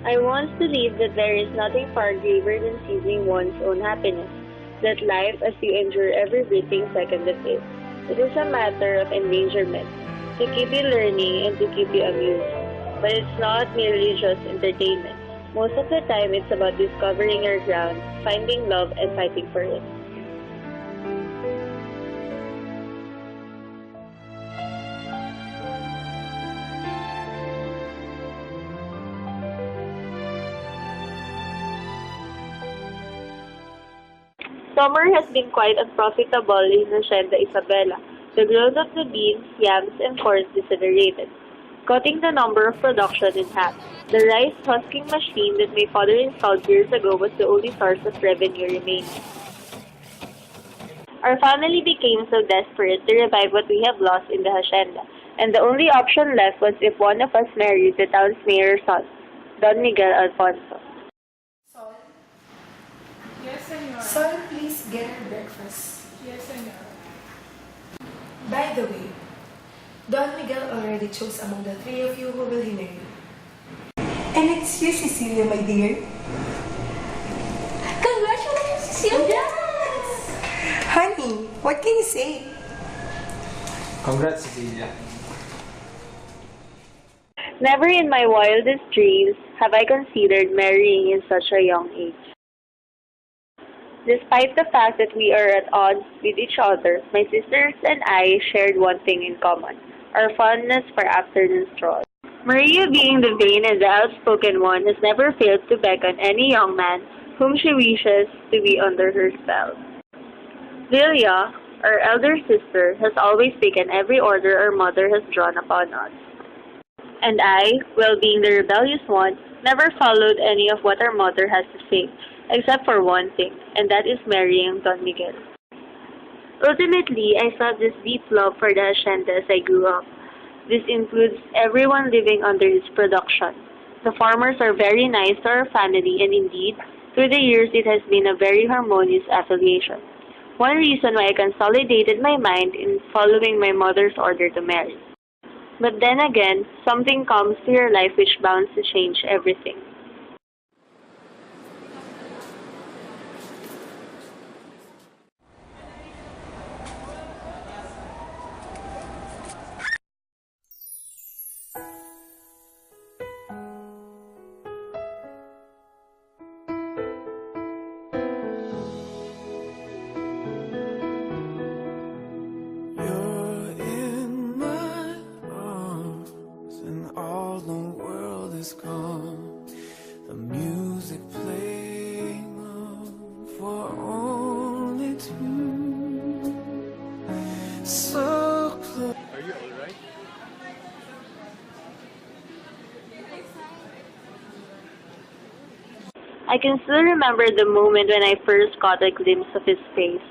I once believed that there is nothing far graver than seizing one's own happiness, that life as you endure every breathing second of it. It is a matter of endangerment, to keep you learning and to keep you amused. But it's not merely just entertainment. Most of the time, it's about discovering your ground, finding love, and fighting for it. Summer has been quite unprofitable in Hacienda Isabela. The growth of the beans, yams, and corn decelerated, cutting the number of production in half. The rice husking machine that my father installed years ago was the only source of revenue remaining. Our family became so desperate to revive what we have lost in the hacienda, and the only option left was if one of us married the town's mayor's son, Don Miguel Alfonso. Sol? Yes, senor. Sol, please get her breakfast. Yes, senor. By the way, Don Miguel already chose among the three of you who will he marry. And it's you, Cecilia, my dear. Congratulations, Cecilia! Honey, what can you say? Congrats, Cecilia. Never in my wildest dreams have I considered marrying in such a young age. Despite the fact that we are at odds with each other, my sisters and I shared one thing in common, our fondness for afternoon strolls. Maria, being the vain and the outspoken one, has never failed to beckon any young man whom she wishes to be under her spell. Lilia, our elder sister, has always taken every order our mother has drawn upon us. And I, well being the rebellious one, never followed any of what our mother has to say, except for one thing, and that is marrying Don Miguel. Ultimately, I felt this deep love for the hacienda as I grew up. This includes everyone living under its production. The farmers are very nice to our family, and indeed, through the years it has been a very harmonious affiliation. One reason why I consolidated my mind in following my mother's order to marry. But then again, something comes to your life which bounds to change everything. You're in my arms, and all the world is gone. The music playing on for only two. So close. Are you alright? I can still remember the moment when I first caught a glimpse of his face.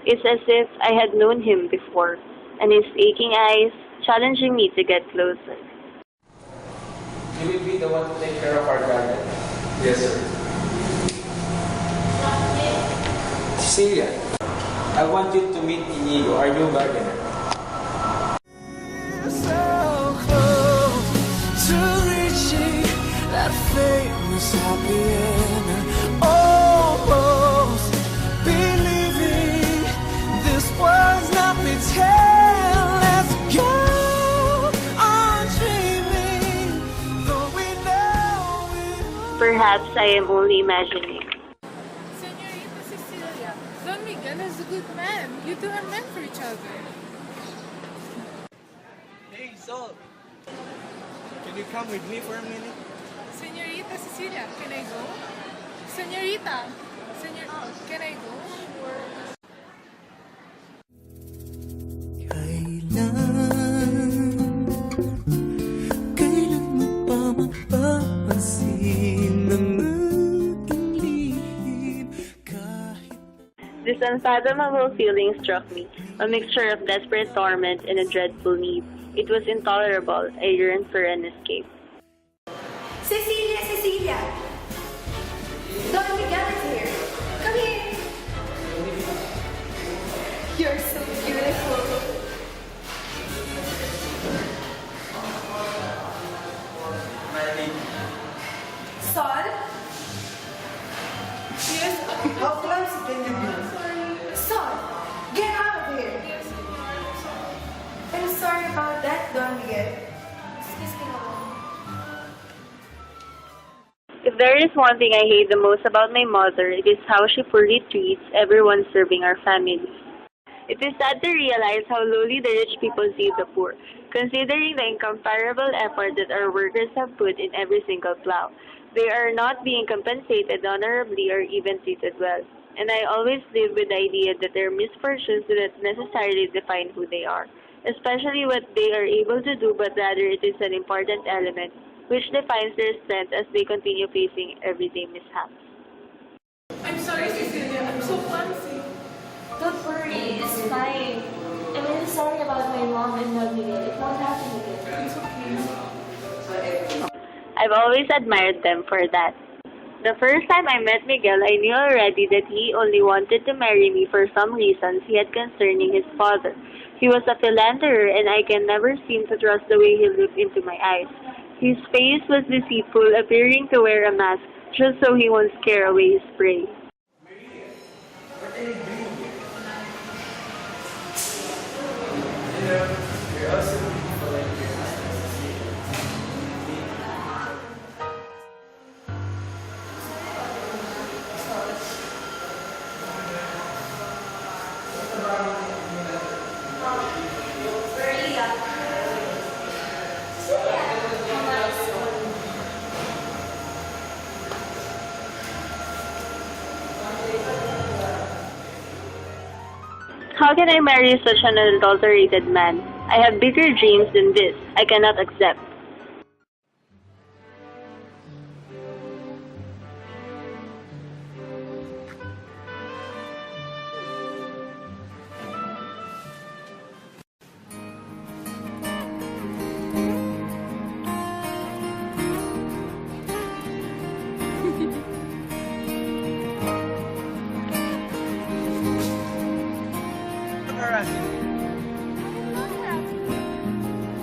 It's as if I had known him before, and his aching eyes challenging me to get closer. You will be the one to take care of our garden. Yes, sir. Cecilia, I want you to meet Inigo, our new gardener. So close to reaching that famous happy end. Almost believing this was not pretend. Let's go on dreaming, though we know it. Perhaps I am only imagining. Senorita Cecilia, Don Miguel is a good man. You two are meant for each other. Hey, Sol. Can you come with me for a minute? Senorita Cecilia, can I go? Senorita, can I go? Kailan mo pa mapapansin ang aking lihim kahit This unfathomable feeling struck me, a mixture of desperate torment and a dreadful need. It was intolerable. I yearned for an escape. Cecilia, Cecilia! Don Miguel is here. Come here. You're so beautiful. Sol? there is one thing I hate the most about my mother, it is how she poorly treats everyone serving our family. It is sad to realize how lowly the rich people see the poor, considering the incomparable effort that our workers have put in every single plow. They are not being compensated honorably or even treated well. And I always live with the idea that their misfortunes do not necessarily define who they are, especially what they are able to do, but rather it is an important element which defines their strength as they continue facing everyday mishaps. I'm sorry, Cecilia. I'm so clumsy. Don't worry, it's fine. I'm really sorry about my mom and Don Miguel. It won't happen again. It's okay. I've always admired them for that. The first time I met Miguel, I knew already that he only wanted to marry me for some reasons he had concerning his father. He was a philanderer, and I can never seem to trust the way he looked into my eyes. His face was deceitful, appearing to wear a mask just so he won't scare away his prey. How can I marry such an adulterated man? I have bigger dreams than this. I cannot accept.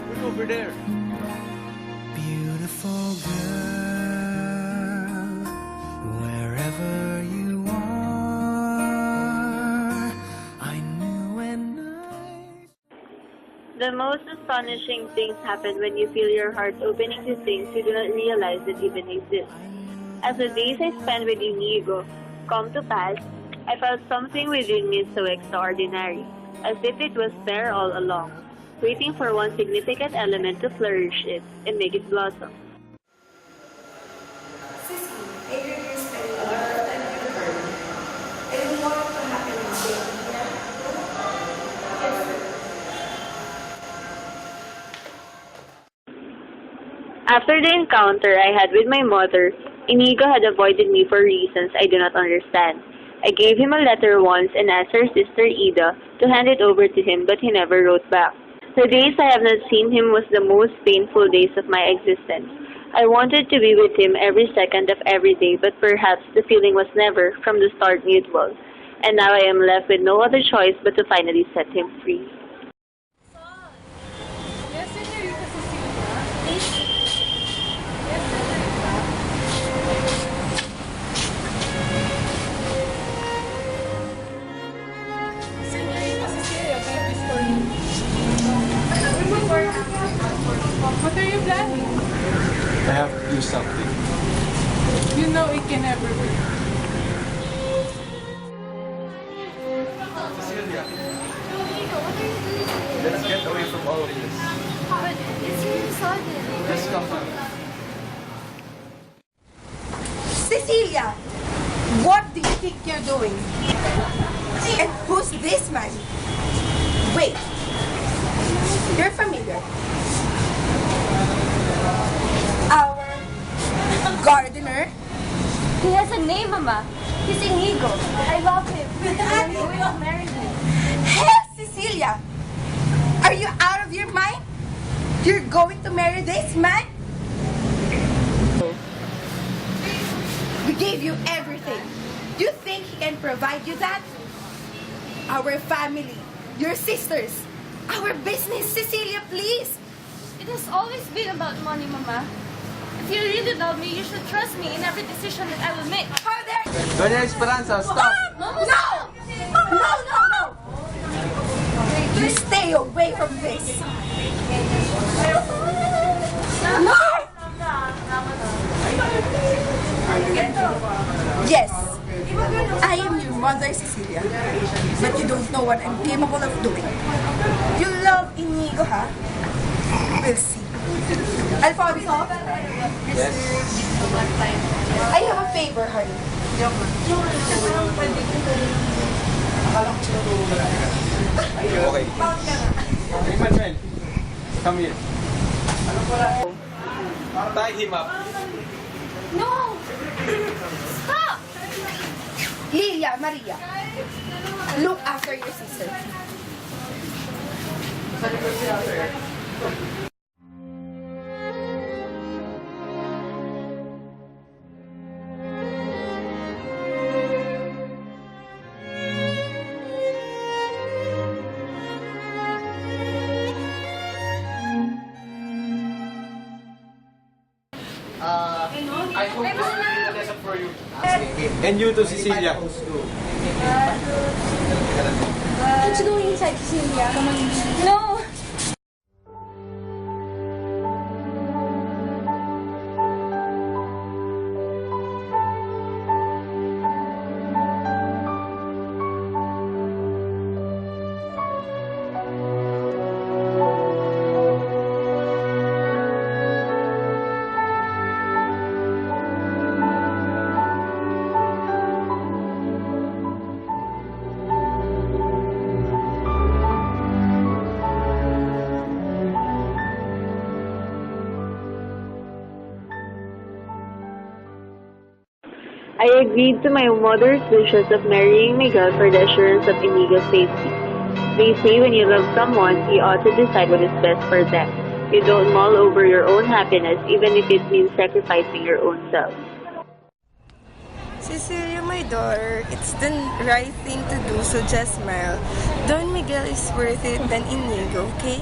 Look over there. Beautiful girl, wherever you are, I knew and The most astonishing things happen when you feel your heart opening to things you do not realize that even exist. As the days I spent with Inigo come to pass, I felt something within me so extraordinary, as if it was there all along, waiting for one significant element to flourish it and make it blossom. Sissy, I heard you're spending a lot of time with her. I don't want it to happen again. After the encounter I had with my mother, Inigo had avoided me for reasons I do not understand. I gave him a letter once and asked her sister Ida to hand it over to him, but he never wrote back. The days I have not seen him was the most painful days of my existence. I wanted to be with him every second of every day, but perhaps the feeling was never, from the start, mutual. And now I am left with no other choice but to finally set him free. Yes, Senorita Cecilia. Please, Yes, Senorita. Senorita Cecilia, can I for you? What are you planning? I have to do something. You know it can never be. Cecilia, let's get away from all of this. but it's really sudden. Just come on. Cecilia, what do you think you're doing? And who's this man? Wait, you're familiar. Our gardener? He has a name, Mama. He's Inigo. I love him. And I'm going to marry him. Hell, Cecilia! Are you out of your mind? You're going to marry this man? We gave you everything. You think he can provide you that? Our family, your sisters, our business, Cecilia, please. It has always been about money, Mama. If you really love me, you should trust me in every decision that I will make. How dare Doña Esperanza, stop! No! No! You stay away from this. No! But you don't know what I'm capable of doing. You love Inigo, huh? We'll see. Alfonso? Yes. I have a favor, honey. Okay. Emmanuel, come here. Tie him up. No! Stop! Lilia, Maria, look after your sister. I hope this will be the lesson for you. And you too, Cecilia. Let's go inside, Cecilia. No! I agreed to my mother's wishes of marrying Miguel for the assurance of Inigo's safety. They say when you love someone, you ought to decide what is best for them. You don't mull over your own happiness, even if it means sacrificing your own self. Cecilia, my daughter, it's the right thing to do, so just smile. Don Miguel is worth it than Inigo, okay?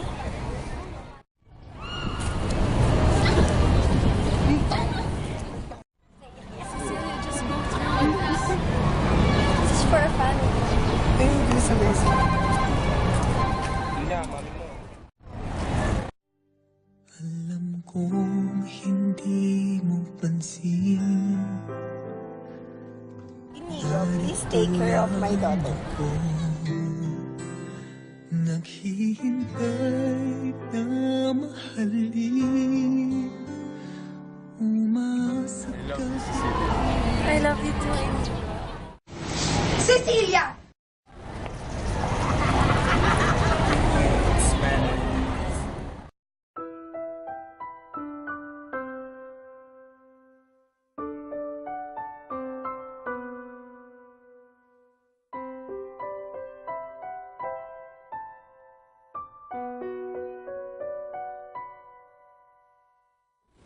This is for a family. Ayun, bilis na bilis. Alam kong hindi mo pansin. Inigo, please take care of my daughter. Naghihintay na mahalin. Umasa ka I love you too, Inigo. Cecilia!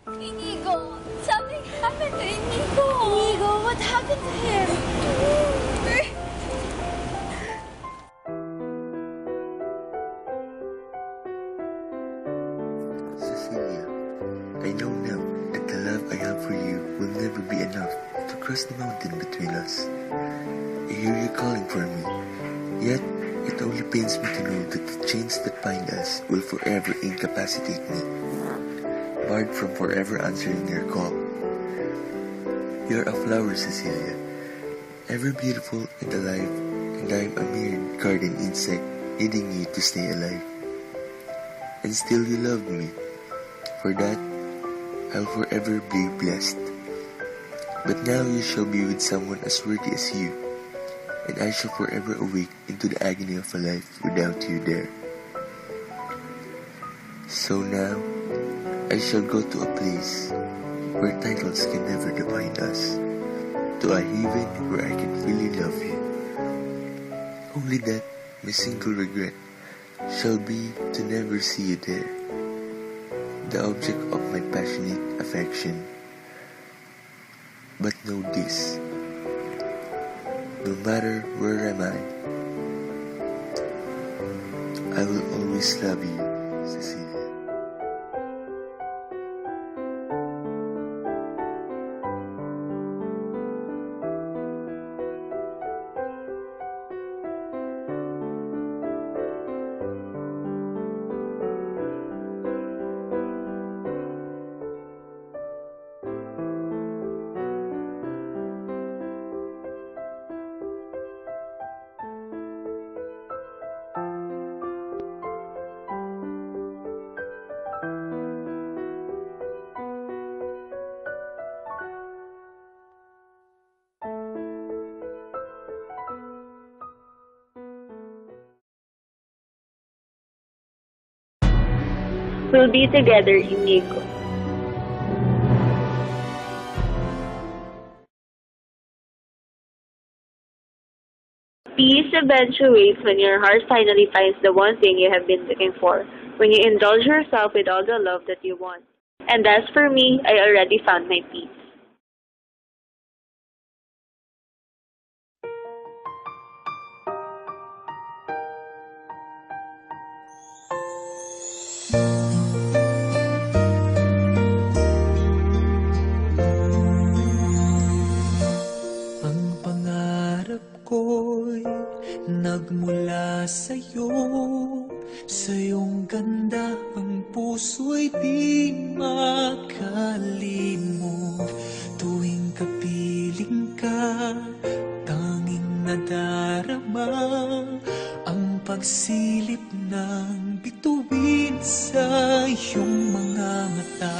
Inigo! Something happened to Inigo! Inigo, what happened to him? Cecilia, I know now that the love I have for you will never be enough to cross the mountain between us. I hear you calling for me, yet it only pains me to know that the chains that bind us will forever incapacitate me, barred from forever answering your call. You're a flower, Cecilia, ever beautiful and alive, and I'm a mere garden insect needing you to stay alive. And still you love me. For that, I'll forever be blessed. But now you shall be with someone as worthy as you, and I shall forever awake into the agony of a life without you there. So now, I shall go to a place where titles can never define us, to a haven where I can really love you. Only that my single regret shall be to never see you there, the object of my passionate affection. But know this, no matter where am I will always love you, Cecilia. We'll be together, Inigo. Peace eventuates when your heart finally finds the one thing you have been looking for, when you indulge yourself with all the love that you want. And as for me, I already found my peace. Ang pangarap ko'y nagmula sa'yo. Sa iyong ganda ang puso'y di makalimot. Tuwing kapiling ka, tanging nadarama ang pagsilip ng bituin sa iyong mga mata.